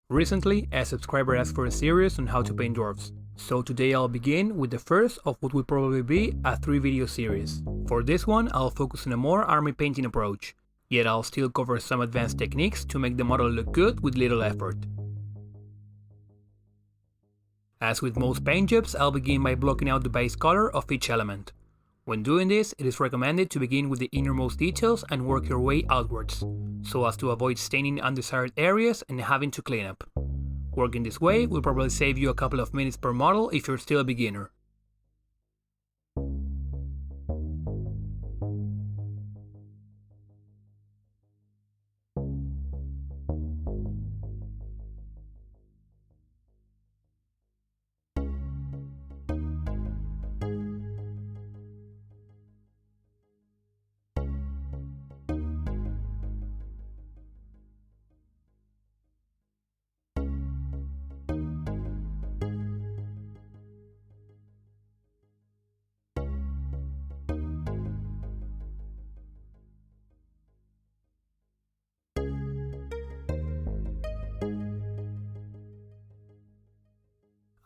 Recently, a subscriber asked for a series on how to paint dwarfs, so today I'll begin with the first of what will probably be a 3-video series. For this one, I'll focus on a more army painting approach, yet I'll still cover some advanced techniques to make the model look good with little effort. As with most paint jobs, I'll begin by blocking out the base color of each element. When doing this, it is recommended to begin with the innermost details and work your way outwards, so as to avoid staining undesired areas and having to clean up. Working this way will probably save you a couple of minutes per model if you're still a beginner.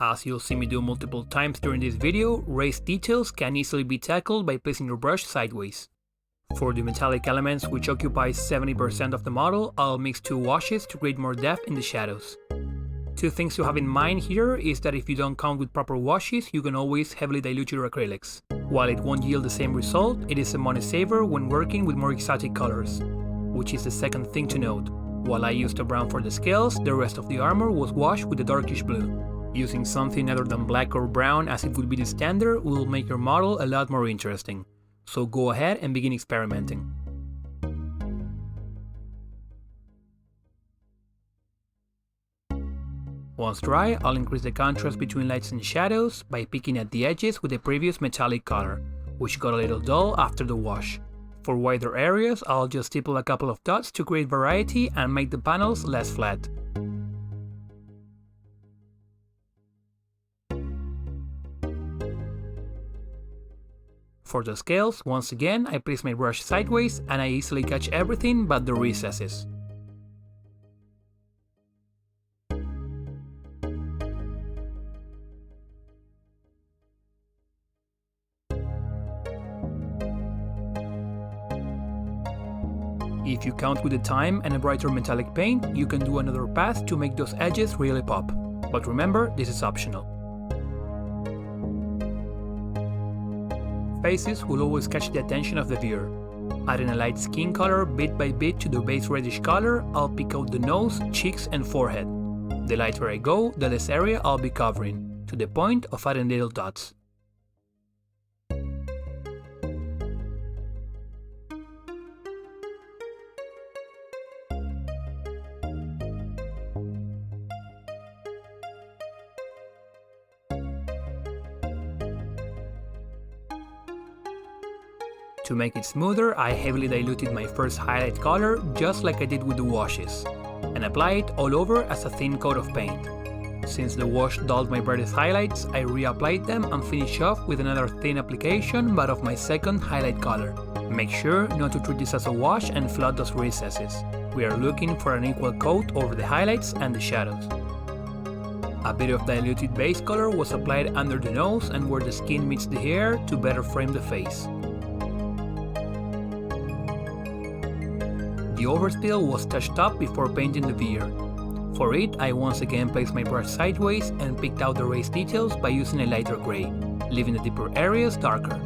As you'll see me do multiple times during this video, raised details can easily be tackled by placing your brush sideways. For the metallic elements, which occupy 70% of the model, I'll mix 2 washes to create more depth in the shadows. 2 things to have in mind here is that if you don't count with proper washes, you can always heavily dilute your acrylics. While it won't yield the same result, it is a money saver when working with more exotic colors. Which is the second thing to note. While I used a brown for the scales, the rest of the armor was washed with a darkish blue. Using something other than black or brown as it would be the standard will make your model a lot more interesting, so go ahead and begin experimenting. Once dry, I'll increase the contrast between lights and shadows by picking at the edges with the previous metallic color, which got a little dull after the wash. For wider areas, I'll just stipple a couple of dots to create variety and make the panels less flat. For the scales, once again, I place my brush sideways and I easily catch everything but the recesses. If you count with the time and a brighter metallic paint, you can do another pass to make those edges really pop. But remember, this is optional. Faces will always catch the attention of the viewer. Adding a light skin color bit by bit to the base reddish color, I'll pick out the nose, cheeks and forehead. The lighter I go, the less area I'll be covering, to the point of adding little dots. To make it smoother, I heavily diluted my first highlight color just like I did with the washes, and apply it all over as a thin coat of paint. Since the wash dulled my brightest highlights, I reapplied them and finish off with another thin application but of my second highlight color. Make sure not to treat this as a wash and flood those recesses. We are looking for an equal coat over the highlights and the shadows. A bit of diluted base color was applied under the nose and where the skin meets the hair to better frame the face. The overspill was touched up before painting the veneer. For it, I once again placed my brush sideways and picked out the raised details by using a lighter grey, leaving the deeper areas darker.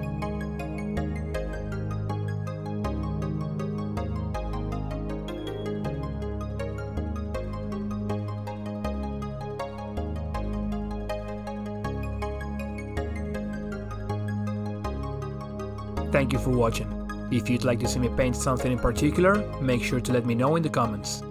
Thank you for watching. If you'd like to see me paint something in particular, make sure to let me know in the comments.